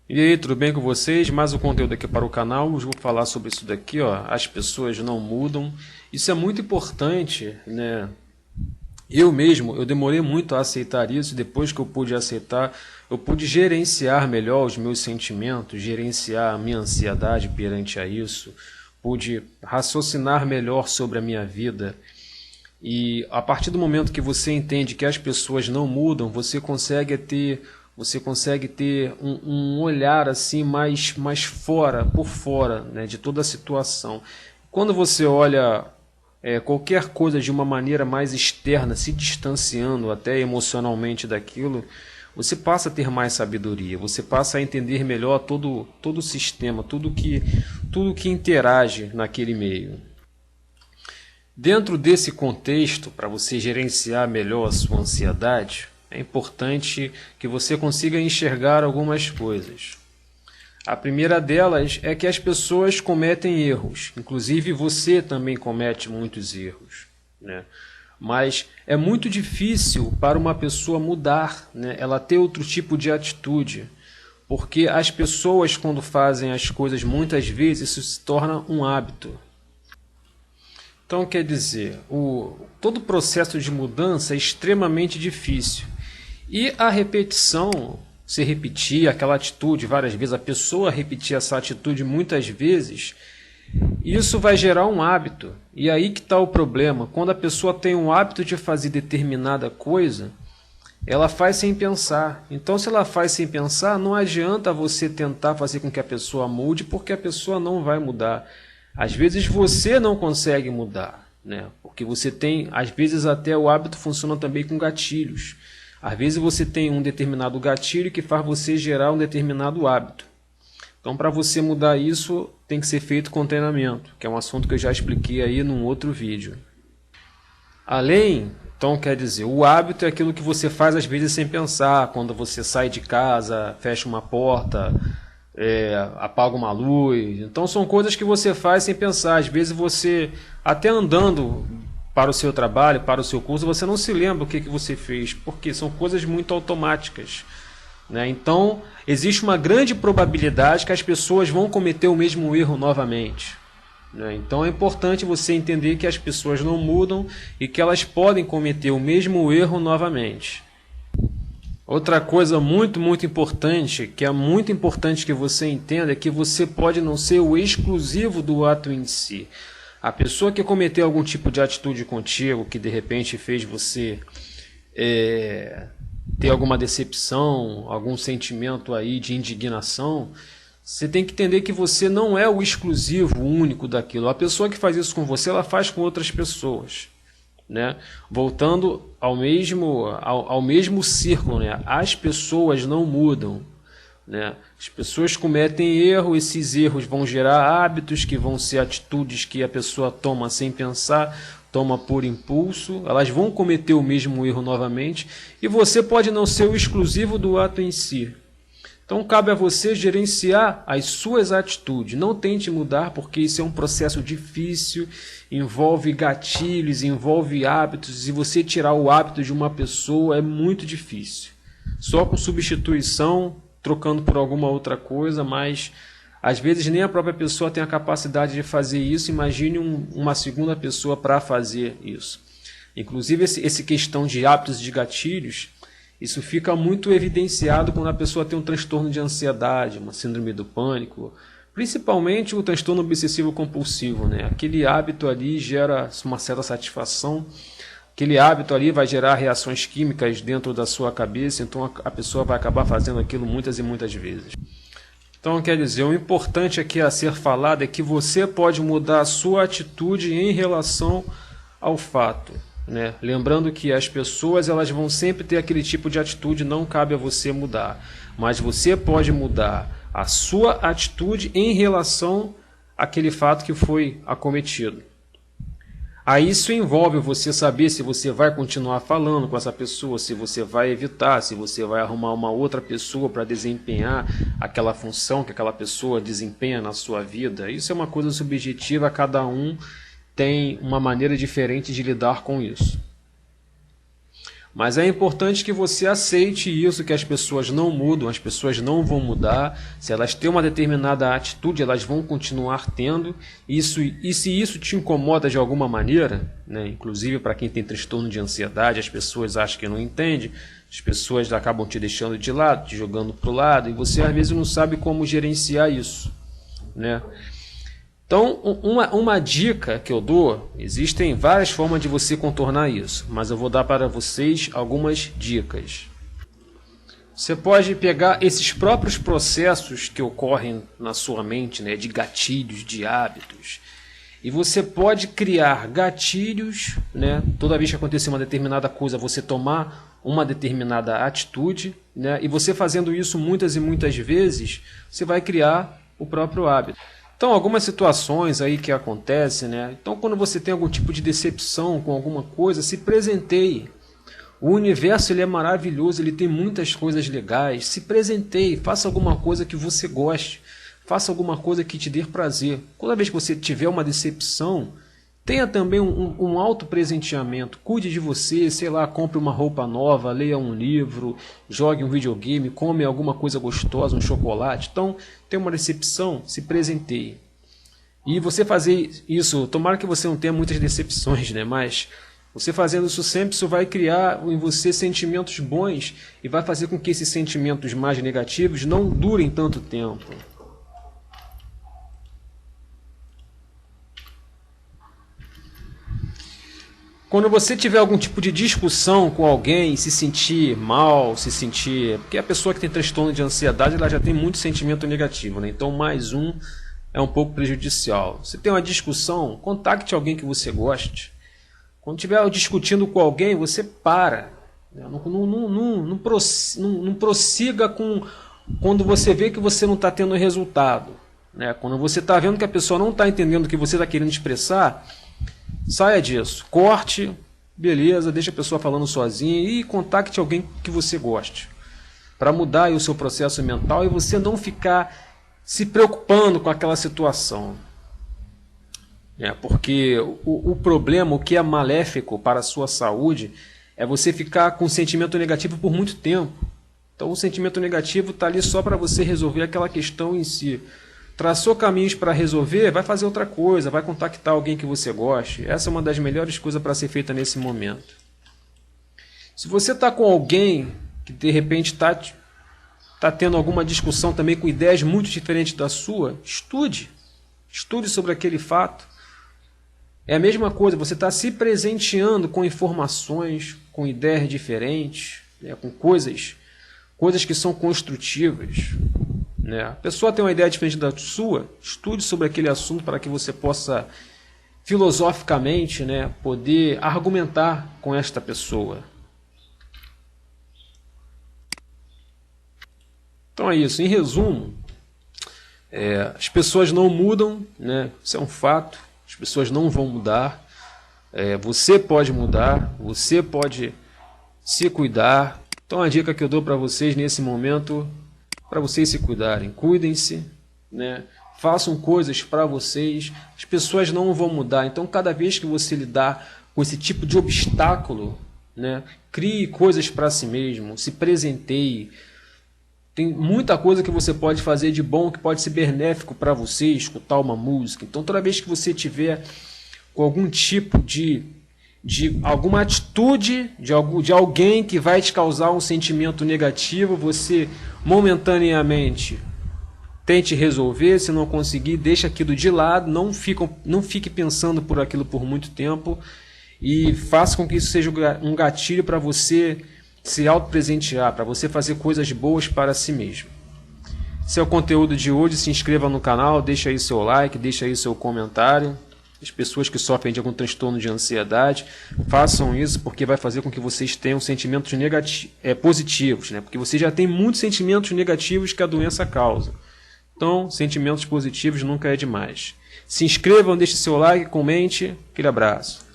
E aí, tudo bem com vocês? Mais um conteúdo aqui para o canal. Hoje vou falar sobre isso daqui, ó. As pessoas não mudam. Isso é muito importante, né? Eu demorei muito a aceitar isso. Depois que eu pude aceitar, eu pude gerenciar melhor os meus sentimentos, gerenciar a minha ansiedade perante a isso, pude raciocinar melhor sobre a minha vida. E a partir do momento que você entende que as pessoas não mudam, você consegue ter um olhar assim mais fora, por fora, né, de toda a situação. Quando você olha qualquer coisa de uma maneira mais externa, se distanciando até emocionalmente daquilo, você passa a ter mais sabedoria, você passa a entender melhor todo o sistema, tudo que interage naquele meio. Dentro desse contexto, para você gerenciar melhor a sua ansiedade, é importante que você consiga enxergar algumas coisas. A primeira delas é que as pessoas cometem erros, inclusive você também comete muitos erros, né? Mas é muito difícil para uma pessoa mudar, né? Ela ter outro tipo de atitude, porque as pessoas, quando fazem as coisas, muitas vezes isso se torna um hábito. Então, quer dizer, todo o processo de mudança é extremamente difícil. E a repetição, se repetir aquela atitude várias vezes, a pessoa repetir essa atitude muitas vezes, isso vai gerar um hábito. E aí que está o problema. Quando a pessoa tem um hábito de fazer determinada coisa, ela faz sem pensar. Então, se ela faz sem pensar, não adianta você tentar fazer com que a pessoa mude, porque a pessoa não vai mudar. Às vezes você não consegue mudar, né? Porque você tem, às vezes até o hábito funciona também com gatilhos. Às vezes você tem um determinado gatilho que faz você gerar um determinado hábito. Então, para você mudar isso, tem que ser feito com treinamento, que é um assunto que eu já expliquei aí num outro vídeo. Então quer dizer, o hábito é aquilo que você faz às vezes sem pensar, quando você sai de casa, fecha uma porta, apaga uma luz. Então são coisas que você faz sem pensar. Às vezes você, até andando para o seu trabalho, para o seu curso, você não se lembra o que você fez, porque são coisas muito automáticas, né? Então existe uma grande probabilidade que as pessoas vão cometer o mesmo erro novamente, né? Então é importante você entender que as pessoas não mudam e que elas podem cometer o mesmo erro novamente. Outra coisa muito importante, que é muito importante que você entenda, é que você pode não ser o exclusivo do ato em si. A pessoa que cometeu algum tipo de atitude contigo, que de repente fez você ter alguma decepção, algum sentimento aí de indignação, você tem que entender que você não é o exclusivo, o único daquilo. A pessoa que faz isso com você, ela faz com outras pessoas, né? Voltando ao mesmo círculo, né? As pessoas não mudam, né? As pessoas cometem erro, esses erros vão gerar hábitos, que vão ser atitudes que a pessoa toma sem pensar, toma por impulso, elas vão cometer o mesmo erro novamente, e você pode não ser o exclusivo do ato em si. Então cabe a você gerenciar as suas atitudes. Não tente mudar, porque isso é um processo difícil, envolve gatilhos, envolve hábitos, e você tirar o hábito de uma pessoa é muito difícil. Só com substituição, trocando por alguma outra coisa, mas às vezes nem a própria pessoa tem a capacidade de fazer isso. Imagine uma segunda pessoa para fazer isso. Inclusive esse questão de hábitos, de gatilhos, isso fica muito evidenciado quando a pessoa tem um transtorno de ansiedade, uma síndrome do pânico, principalmente o transtorno obsessivo compulsivo, né? Aquele hábito ali gera uma certa satisfação, aquele hábito ali vai gerar reações químicas dentro da sua cabeça, então a pessoa vai acabar fazendo aquilo muitas e muitas vezes. Então, quer dizer, o importante aqui a ser falado é que você pode mudar a sua atitude em relação ao fato, né? Lembrando que as pessoas, elas vão sempre ter aquele tipo de atitude, não cabe a você mudar, mas você pode mudar a sua atitude em relação àquele fato que foi acometido. Aí isso envolve você saber se você vai continuar falando com essa pessoa, se você vai evitar, se você vai arrumar uma outra pessoa para desempenhar aquela função que aquela pessoa desempenha na sua vida. Isso é uma coisa subjetiva, cada um tem uma maneira diferente de lidar com isso. Mas é importante que você aceite isso, que as pessoas não mudam, as pessoas não vão mudar. Se elas têm uma determinada atitude, elas vão continuar tendo. E se isso te incomoda de alguma maneira, né, inclusive para quem tem transtorno de ansiedade, as pessoas acham que não entendem, as pessoas acabam te deixando de lado, te jogando para o lado, e você às vezes não sabe como gerenciar isso, né? Então, uma dica que eu dou, existem várias formas de você contornar isso, mas eu vou dar para vocês algumas dicas. Você pode pegar esses próprios processos que ocorrem na sua mente, né, de gatilhos, de hábitos, e você pode criar gatilhos, né, toda vez que acontecer uma determinada coisa, você tomar uma determinada atitude, né, e você fazendo isso muitas e muitas vezes, você vai criar o próprio hábito. Então, algumas situações aí que acontecem, né? Então, quando você tem algum tipo de decepção com alguma coisa, se presenteie. O universo ele é maravilhoso, ele tem muitas coisas legais. Se presenteie, faça alguma coisa que você goste. Faça alguma coisa que te dê prazer. Toda vez que você tiver uma decepção, tenha também um autopresenteamento. Cuide de você, sei lá, compre uma roupa nova, leia um livro, jogue um videogame, come alguma coisa gostosa, um chocolate. Então, tem uma decepção, se presenteie. E você fazer isso, tomara que você não tenha muitas decepções, né? Mas você fazendo isso sempre, isso vai criar em você sentimentos bons e vai fazer com que esses sentimentos mais negativos não durem tanto tempo. Quando você tiver algum tipo de discussão com alguém, se sentir mal, se sentir... Porque a pessoa que tem transtorno de ansiedade, ela já tem muito sentimento negativo, né? Então mais um é um pouco prejudicial. Se tem uma discussão, contacte alguém que você goste. Quando estiver discutindo com alguém, você para. Não prossiga com... Quando você vê que você não está tendo resultado, né? Quando você está vendo que a pessoa não está entendendo o que você está querendo expressar... Saia disso, corte, beleza, deixa a pessoa falando sozinha e contacte alguém que você goste. Para mudar aí o seu processo mental e você não ficar se preocupando com aquela situação. Porque o problema, o que é maléfico para a sua saúde, é você ficar com um sentimento negativo por muito tempo. Então o sentimento negativo está ali só para você resolver aquela questão em si. Traçou caminhos para resolver, vai fazer outra coisa, vai contactar alguém que você goste. Essa é uma das melhores coisas para ser feita nesse momento. Se você está com alguém que de repente está tendo alguma discussão também com ideias muito diferentes da sua, estude. Estude sobre aquele fato. É a mesma coisa, você está se presenteando com informações, com ideias diferentes, né, com coisas que são construtivas. A pessoa tem uma ideia diferente da sua, estude sobre aquele assunto para que você possa filosoficamente, né, poder argumentar com esta pessoa. Então é isso, em resumo, as pessoas não mudam, né, isso é um fato, as pessoas não vão mudar, você pode mudar, você pode se cuidar. Então a dica que eu dou para vocês nesse momento, para vocês se cuidarem, cuidem-se, né? Façam coisas para vocês, as pessoas não vão mudar. Então, cada vez que você lidar com esse tipo de obstáculo, né, crie coisas para si mesmo, se presenteie. Tem muita coisa que você pode fazer de bom, que pode ser benéfico para você, escutar uma música. Então, toda vez que você tiver com algum tipo de alguma atitude de alguém que vai te causar um sentimento negativo, você momentaneamente tente resolver. Se não conseguir, deixa aquilo de lado, não fique pensando por aquilo por muito tempo e faça com que isso seja um gatilho para você se autopresentear, para você fazer coisas boas para si mesmo. Esse é o conteúdo de hoje. Se inscreva no canal, deixa aí seu like, deixa aí seu comentário. As pessoas que sofrem de algum transtorno de ansiedade, façam isso, porque vai fazer com que vocês tenham sentimentos positivos, né? Porque você já tem muitos sentimentos negativos que a doença causa. Então, sentimentos positivos nunca é demais. Se inscrevam, deixe seu like, comente. Aquele abraço.